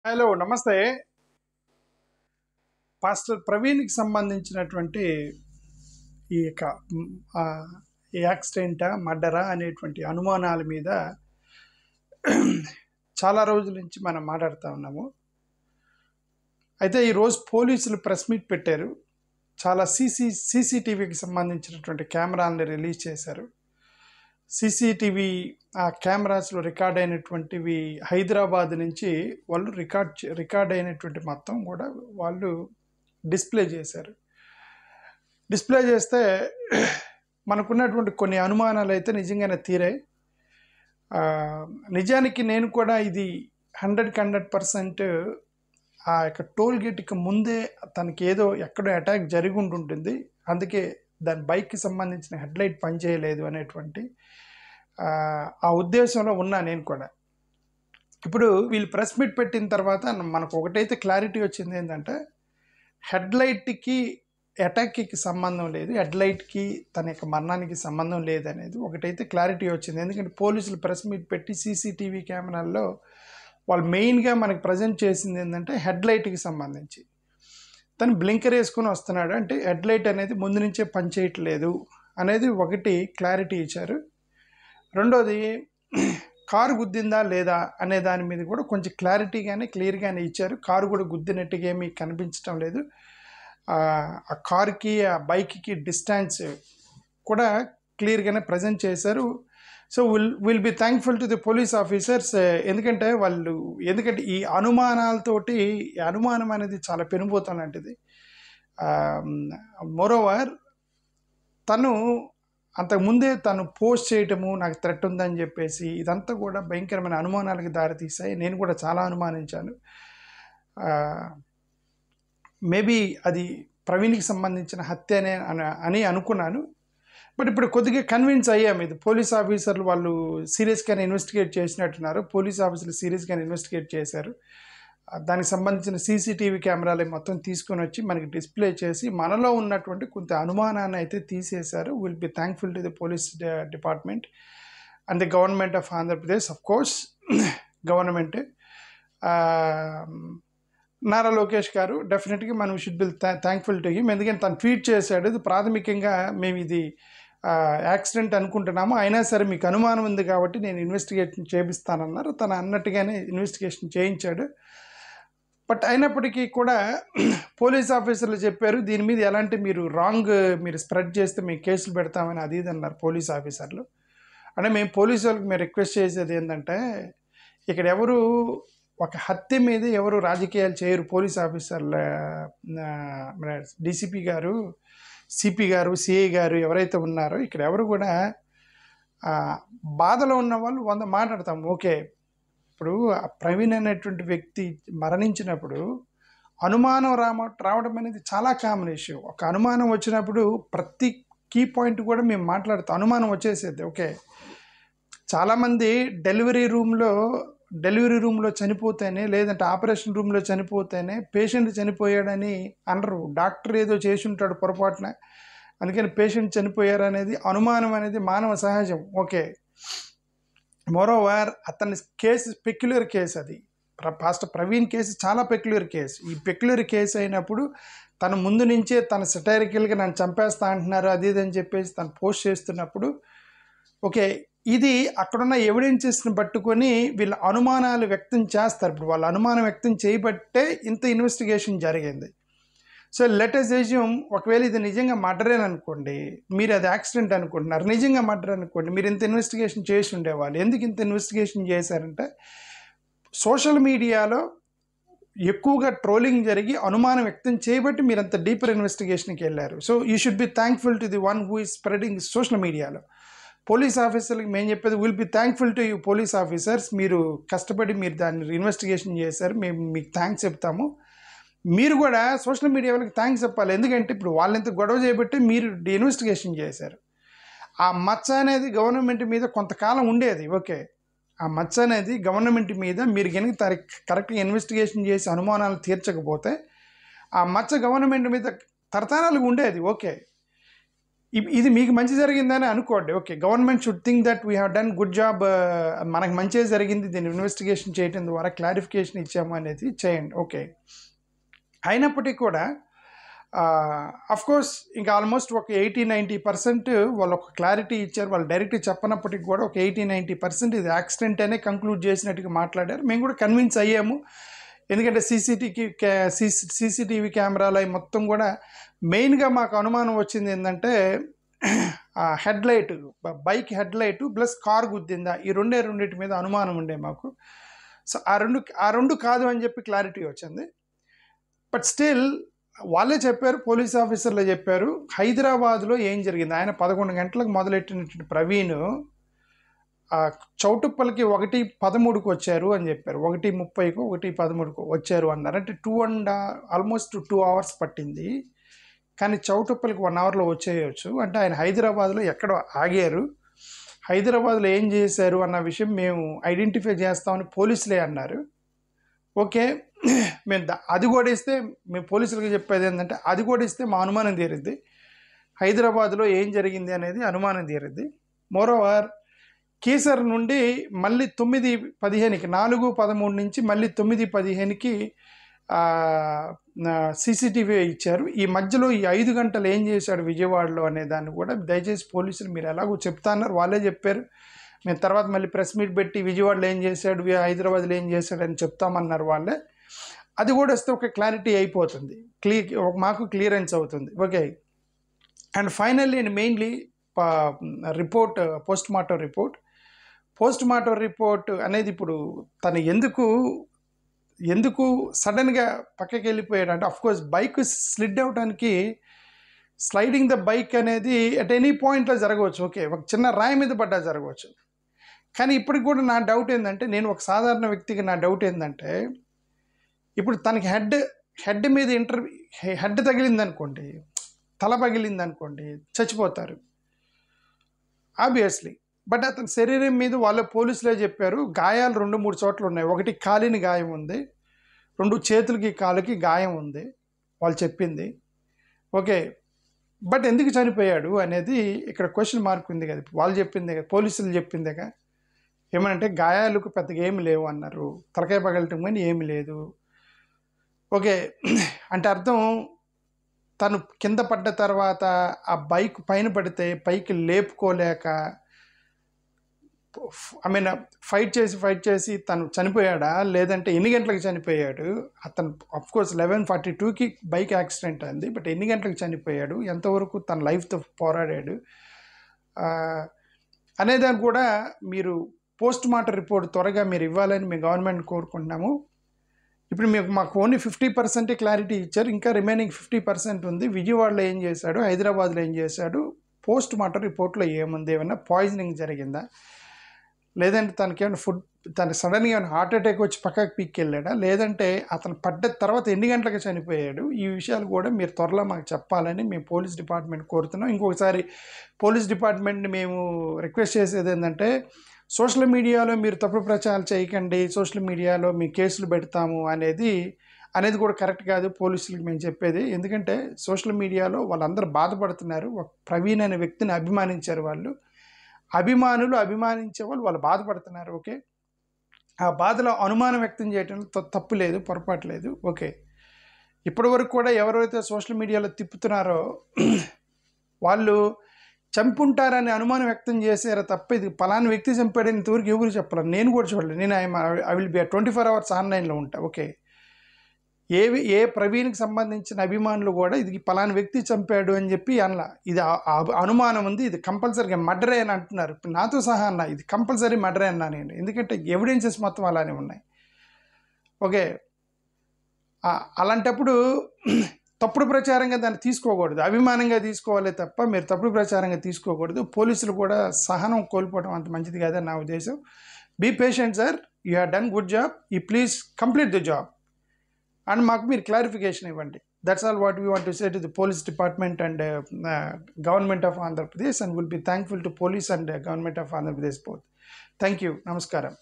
Hello నమస్తే. Pastor ప్రవీణ్కి సంబంధించినటువంటి ఈ యొక్క యాక్సిడెంటా మర్డరా అనేటువంటి అనుమానాల మీద చాలా రోజుల నుంచి మనం మాట్లాడుతూ ఉన్నాము. అయితే ఈరోజు పోలీసులు ప్రెస్ మీట్ పెట్టారు. చాలా సీసీటీవీకి సంబంధించినటువంటి కెమెరాలని రిలీజ్ చేశారు. సీసీటీవీ ఆ కెమెరాస్లో రికార్డ్ అయినటువంటివి హైదరాబాద్ నుంచి వాళ్ళు రికార్డ్ అయినటువంటి మొత్తం కూడా వాళ్ళు డిస్ప్లే చేశారు. డిస్ప్లే చేస్తే మనకున్నటువంటి కొన్ని అనుమానాలు అయితే నిజంగానే తీరాయి. నిజానికి నేను కూడా ఇది 100% ఆ యొక్క టోల్ గేట్కి ముందే తనకి ఏదో ఎక్కడో అటాక్ జరిగి ఉంటుంది, అందుకే దాని బైక్కి సంబంధించిన హెడ్లైట్ పనిచేయలేదు అనేటువంటి ఆ ఉద్దేశంలో ఉన్నా నేను కూడా. ఇప్పుడు వీళ్ళు ప్రెస్ మీట్ పెట్టిన తర్వాత మనకు ఒకటైతే క్లారిటీ వచ్చింది, ఏంటంటే హెడ్లైట్కి అటాక్కి సంబంధం లేదు, హెడ్లైట్కి తన యొక్క మరణానికి సంబంధం లేదనేది ఒకటైతే క్లారిటీ వచ్చింది. ఎందుకంటే పోలీసులు ప్రెస్ మీట్ పెట్టి సీసీటీవీ కెమెరాల్లో వాళ్ళు మెయిన్గా మనకు ప్రజెంట్ చేసింది ఏంటంటే హెడ్లైట్కి సంబంధించి తను బ్లింకర్ వేసుకొని వస్తున్నాడు, అంటే హెడ్లైట్ అనేది ముందు నుంచే పనిచేయట్లేదు అనేది ఒకటి క్లారిటీ ఇచ్చారు. రెండోది కారు గుద్దిందా లేదా అనే దాని మీద కూడా కొంచెం క్లారిటీగానే క్లియర్గానే ఇచ్చారు. కారు కూడా గుద్దినట్టుగా ఏమీ కనిపించడం లేదు. ఆ కారుకి ఆ బైక్కి డిస్టెన్స్ కూడా క్లియర్గానే ప్రజెంట్ చేశారు. So will be thankful to the police officers. ఎందుకంటే ఈ అనుమానాలతోటి అనుమానం అనేది చాలా పెనుభూతం లాంటిది. మోరోవర్ తను అంతకుముందే తను పోస్ట్ చేయటము, నాకు థ్రెట్ ఉందని చెప్పేసి ఇదంతా కూడా భయంకరమైన అనుమానాలకు దారితీశాయి. నేను కూడా చాలా అనుమానించాను. మేబీ అది ప్రవీణ్కి సంబంధించిన హత్యనే అని అనుకున్నాను. బట్ ఇప్పుడు కొద్దిగా కన్విన్స్ అయ్యాము. ఇది పోలీస్ ఆఫీసర్లు వాళ్ళు సీరియస్గానే ఇన్వెస్టిగేట్ చేసినట్టున్నారు. పోలీస్ ఆఫీసర్లు సీరియస్గానే ఇన్వెస్టిగేట్ చేశారు. దానికి సంబంధించిన సీసీటీవీ కెమెరాలు మొత్తం తీసుకొని వచ్చి మనకి డిస్ప్లే చేసి మనలో ఉన్నటువంటి కొంత అనుమానాన్ని అయితే తీసేశారు. Will be thankful to the police department and the government of Andhra Pradesh. Of course government Nara Lokesh గారు డెఫినెట్గా మనం should be thankful to him. ఎందుకంటే తను ట్వీట్ చేశాడు, ఇది ప్రాథమికంగా మేము ఇది యాక్సిడెంట్ అనుకుంటున్నాము, అయినా సరే మీకు అనుమానం ఉంది కాబట్టి నేను ఇన్వెస్టిగేషన్ చేపిస్తానన్నారు. తను అన్నట్టుగానే ఇన్వెస్టిగేషన్ చేయించాడు. బట్ అయినప్పటికీ కూడా పోలీస్ ఆఫీసర్లు చెప్పారు, దీని మీద ఎలాంటి మీరు స్ప్రెడ్ చేస్తే మేము కేసులు పెడతామని అది ఇది అన్నారు పోలీస్ ఆఫీసర్లు. అంటే మేము పోలీసు వాళ్ళకి మేము రిక్వెస్ట్ చేసేది ఏంటంటే, ఇక్కడ ఎవరు ఒక హత్య మీద ఎవరు రాజకీయాలు చేయరు. పోలీస్ ఆఫీసర్ల డీసీపీ గారు, సిపి గారు, సిఐ గారు ఎవరైతే ఉన్నారో ఇక్కడ ఎవరు కూడా బాధలో ఉన్న వాళ్ళు 100 మాట్లాడతాం, ఓకే. ఇప్పుడు ప్రవీణ్ అనేటువంటి వ్యక్తి మరణించినప్పుడు అనుమానం రావడం అనేది చాలా కామన్ ఇష్యూ. ఒక అనుమానం వచ్చినప్పుడు ప్రతి కీ పాయింట్ కూడా మేము మాట్లాడుతాం. అనుమానం వచ్చేసేది, ఓకే. చాలామంది డెలివరీ రూమ్లో చనిపోతేనే, లేదంటే ఆపరేషన్ రూమ్లో చనిపోతేనే పేషెంట్ చనిపోయాడని అనరు. డాక్టర్ ఏదో చేసి ఉంటాడు పొరపాటున, అందుకని పేషెంట్ చనిపోయారనేది అనుమానం అనేది మానవ సహజం, ఓకే. మోరోవర్ అతని కేసు పెక్యులర్ కేసు, అది పాస్టర్ ప్రవీణ్ కేసు చాలా పెక్యులర్ కేసు. ఈ పెక్యులర్ కేసు అయినప్పుడు తను ముందు నుంచే తన సెటైరికల్గా నన్ను చంపేస్తా అంటున్నారు అది ఇది అని చెప్పేసి తను పోస్ట్ చేస్తున్నప్పుడు, ఓకే, ఇది అక్కడున్న ఎవిడెన్సెస్ని పట్టుకొని వీళ్ళ అనుమానాలు వ్యక్తం చేస్తారు. ఇప్పుడు వాళ్ళ అనుమానం వ్యక్తం చేయబట్టే ఇంత ఇన్వెస్టిగేషన్ జరిగింది. సో లెట్ అస్ అస్యూమ్ ఒకవేళ ఇది నిజంగా మర్డర్ అనుకోండి, మీరు అది యాక్సిడెంట్ అనుకుంటున్నారు, నిజంగా మర్డర్ అనుకోండి, మీరు ఇంత ఇన్వెస్టిగేషన్ చేసి ఉండేవాళ్ళు. ఎందుకు ఇంత ఇన్వెస్టిగేషన్ చేశారంటే సోషల్ మీడియాలో ఎక్కువగా ట్రోలింగ్ జరిగి అనుమానం వ్యక్తం చేయబట్టి మీరు అంత డీపర్ ఇన్వెస్టిగేషన్కి వెళ్ళారు. So you should be thankful to the one who is spreading social మీడియాలో. పోలీస్ ఆఫీసర్లకి మేము చెప్పేది, will be thankful to you police officers. మీరు కష్టపడి మీరు దాన్ని ఇన్వెస్టిగేషన్ చేశారు, మేము మీకు థ్యాంక్స్ చెప్తాము. మీరు కూడా సోషల్ మీడియా వాళ్ళకి థ్యాంక్స్ చెప్పాలి. ఎందుకంటే ఇప్పుడు వాళ్ళెంత గొడవ చేయబట్టి మీరు ఇన్వెస్టిగేషన్ చేశారు. ఆ మచ్చ అనేది గవర్నమెంట్ మీద కొంతకాలం ఉండేది, ఓకే. ఆ మచ్చ అనేది గవర్నమెంట్ మీద మీరు కనుక కరెక్ట్గా ఇన్వెస్టిగేషన్ చేసి అనుమానాలు తీర్చకపోతే ఆ మచ్చ గవర్నమెంట్ మీద తరతరాలుగా ఉండేది, ఓకే. ఇది మీకు మంచి జరిగిందని అనుకోండి, okay, government should think that we have done good job, మనకు మంచిగా జరిగింది, దీన్ని ఇన్వెస్టిగేషన్ చేయడం ద్వారా క్లారిఫికేషన్ ఇచ్చాము అనేది చేయండి, ఓకే. అయినప్పటికీ కూడా కోర్స్ ఇంకా ఆల్మోస్ట్ ఒక 80-90% వాళ్ళు ఒక క్లారిటీ ఇచ్చారు. వాళ్ళు డైరెక్ట్ చెప్పనప్పటికి కూడా ఒక 80-90% ఇది యాక్సిడెంట్ అనే కంక్లూడ్ చేసినట్టుగా మాట్లాడారు. మేము కూడా కన్విన్స్ అయ్యాము. ఎందుకంటే సీసీటీవీ కెమెరాలు అవి మొత్తం కూడా మెయిన్గా మాకు అనుమానం వచ్చింది ఏంటంటే headlight, bike headlight plus car గుద్దిందా, ఈ రెండింటి మీద అనుమానం ఉండే మాకు. సో ఆ రెండు కాదు అని చెప్పి క్లారిటీ వచ్చింది. బట్ స్టిల్ వాళ్ళే చెప్పారు, పోలీస్ ఆఫీసర్లే చెప్పారు హైదరాబాద్లో ఏం జరిగింది. ఆయన 11 గంటలకు మొదలెట్టినటువంటి ప్రవీణ్ చౌటుప్పలకి 1:13కు వచ్చారు అని చెప్పారు. 1:30కో 1:13కో వచ్చారు అన్నారు. అంటే ఆల్మోస్ట్ 2 hours పట్టింది. కానీ చౌటుప్పలకి 1 hourలో వచ్చేయచ్చు. అంటే ఆయన హైదరాబాద్లో ఎక్కడో ఆగారు. హైదరాబాద్లో ఏం చేశారు అన్న విషయం మేము ఐడెంటిఫై చేస్తామని పోలీసులే అన్నారు. ఓకే, మేము అది కూడా ఇస్తే, మేము పోలీసులకు చెప్పేది ఏంటంటే అది కూడా ఇస్తే మా అనుమానం తీరుద్ది, హైదరాబాద్లో ఏం జరిగింది అనేది అనుమానం తీరుద్ది. మోరోవర్ కీసర్ నుండి మళ్ళీ 9:15కి 4:13 నుంచి మళ్ళీ 9:15కి సీసీటీవీ ఇచ్చారు. ఈ మధ్యలో ఈ 5 గంటలు ఏం చేశాడు విజయవాడలో అనే దాన్ని కూడా దయచేసి పోలీసులు మీరు ఎలాగో చెప్తా అన్నారు, వాళ్ళే చెప్పారు. మేము తర్వాత మళ్ళీ ప్రెస్ మీట్ పెట్టి విజయవాడలో ఏం చేశాడు, హైదరాబాద్లో ఏం చేశాడు అని చెప్తామన్నారు వాళ్ళే. అది కూడా వస్తే ఒక క్లారిటీ అయిపోతుంది, మాకు క్లియరెన్స్ అవుతుంది, okay. And finally and mainly report, post mortem report అనేది ఇప్పుడు తను ఎందుకు సడన్గా పక్కకి వెళ్ళిపోయాడు అంటే, అఫ్కోర్స్ బైక్ స్లిడ్ అవడానికి స్లైడింగ్ ద బైక్ అనేది అట్ ఎనీ పాయింట్లో జరగవచ్చు, ఓకే, ఒక చిన్న రాయి మీద పడ్డా జరగవచ్చు. కానీ ఇప్పటికి కూడా నా డౌట్ ఏంటంటే, నేను ఒక సాధారణ వ్యక్తికి నా డౌట్ ఏంటంటే, ఇప్పుడు తనకి హెడ్ మీద హెడ్ తగిలిందనుకోండి, తల పగిలిందనుకోండి, చచ్చిపోతారు ఆబ్వియస్లీ. బట్ అతని శరీరం మీద వాళ్ళ పోలీసులే చెప్పారు గాయాలు 2-3 చోట్ల ఉన్నాయి. ఒకటి కాలిని గాయం ఉంది, 2 చేతులకి కాలుకి గాయం ఉంది వాళ్ళు చెప్పింది, ఓకే. బట్ ఎందుకు చనిపోయాడు అనేది ఇక్కడ క్వశ్చన్ మార్క్ ఉంది కదా. వాళ్ళు చెప్పిందే కదా, పోలీసులు చెప్పిందేగా. ఏమనంటే గాయాలకు పెద్దగా ఏమి లేవు అన్నారు, తలకాయ పగలటం కానీ ఏమి లేదు, ఓకే. అంటే అర్థం తను కింద పడ్డ తర్వాత ఆ బైక్ పైన పడితే పైకి లేపుకోలేక ఫైట్ చేసి తను చనిపోయాడా, లేదంటే ఎన్ని గంటలకు చనిపోయాడు అతను? అఫ్కోర్స్ 11:42కి బైక్ యాక్సిడెంట్ అయింది, బట్ ఎన్ని గంటలకు చనిపోయాడు, ఎంతవరకు తన లైఫ్తో పోరాడాడు అనేదాన్ని కూడా మీరు పోస్ట్ మార్టం రిపోర్ట్ త్వరగా మీరు ఇవ్వాలని మేము గవర్నమెంట్ కోరుకుంటున్నాము. ఇప్పుడు మాకు ఓన్లీ 50% క్లారిటీ ఇచ్చారు, ఇంకా రిమైనింగ్ 50% ఉంది. విజయవాడలో ఏం చేశాడు, హైదరాబాద్లో ఏం చేశాడు, పోస్ట్ మార్టం రిపోర్ట్లో ఏముంది, ఏమన్నా పాయిజనింగ్ జరిగిందా, లేదంటే తనకి సడన్గా ఏమైనా హార్ట్ అటాక్ వచ్చి పక్కకు పీక్కెళ్ళాడా, లేదంటే అతను పడ్డ తర్వాత ఎన్ని గంటలకు చనిపోయాడు, ఈ విషయాలు కూడా మీరు త్వరలో మాకు చెప్పాలని మేము పోలీస్ డిపార్ట్మెంట్ కోరుతున్నాం. ఇంకొకసారి పోలీస్ డిపార్ట్మెంట్ని మేము రిక్వెస్ట్ చేసేది ఏంటంటే, సోషల్ మీడియాలో మీరు తప్పుడు ప్రచారాలు చేయకండి, సోషల్ మీడియాలో మీ కేసులు పెడతాము అనేది కూడా కరెక్ట్ కాదు పోలీసులకు మేము చెప్పేది. ఎందుకంటే సోషల్ మీడియాలో వాళ్ళందరూ బాధపడుతున్నారు. ఒక ప్రవీణ్ అనే వ్యక్తిని అభిమానించారు వాళ్ళు, అభిమానించే వాళ్ళు బాధపడుతున్నారు, ఓకే. ఆ బాధలో అనుమానం వ్యక్తం చేయడంలో తప్పు లేదు, పొరపాటు లేదు, ఓకే. ఇప్పటి వరకు కూడా ఎవరైతే సోషల్ మీడియాలో తిప్పుతున్నారో వాళ్ళు చంపుంటారని అనుమానం వ్యక్తం చేశారో తప్ప ఇది పలానా వ్యక్తి చంపాడని ఇంతవరకు ఎవరు చెప్పాలి, నేను కూడా చూడలేదు. నేను ఐ విల్ బి 24 hours ఆన్లైన్లో ఉంటా, ఓకే. ఏ ప్రవీణ్కి సంబంధించిన అభిమానులు కూడా ఇది పలానా వ్యక్తి చంపాడు అని చెప్పి అనలా. ఇది అనుమానం ఉంది, ఇది కంపల్సరీగా మర్డరే అని అంటున్నారు. ఇప్పుడు నాతో సహా అన్న ఇది కంపల్సరీ మర్డరే అన్నా నేను, ఎందుకంటే ఎవిడెన్సెస్ మొత్తం అలానే ఉన్నాయి, ఓకే. అలాంటప్పుడు తప్పుడు ప్రచారంగా దాన్ని తీసుకోకూడదు, అభిమానంగా తీసుకోవాలి తప్ప మీరు తప్పుడు ప్రచారంగా తీసుకోకూడదు. పోలీసులు కూడా సహనం కోల్పోవడం అంత మంచిది కాదని నా ఉద్దేశం. Be patient sir, you have done good job, you please complete the job and మాకు మీరు క్లారిఫికేషన్ ఇవ్వండి. That's all what we want to say to the police department and government of Andhra Pradesh, and will be thankful to police and government of Andhra Pradesh both. Thank you, నమస్కారం.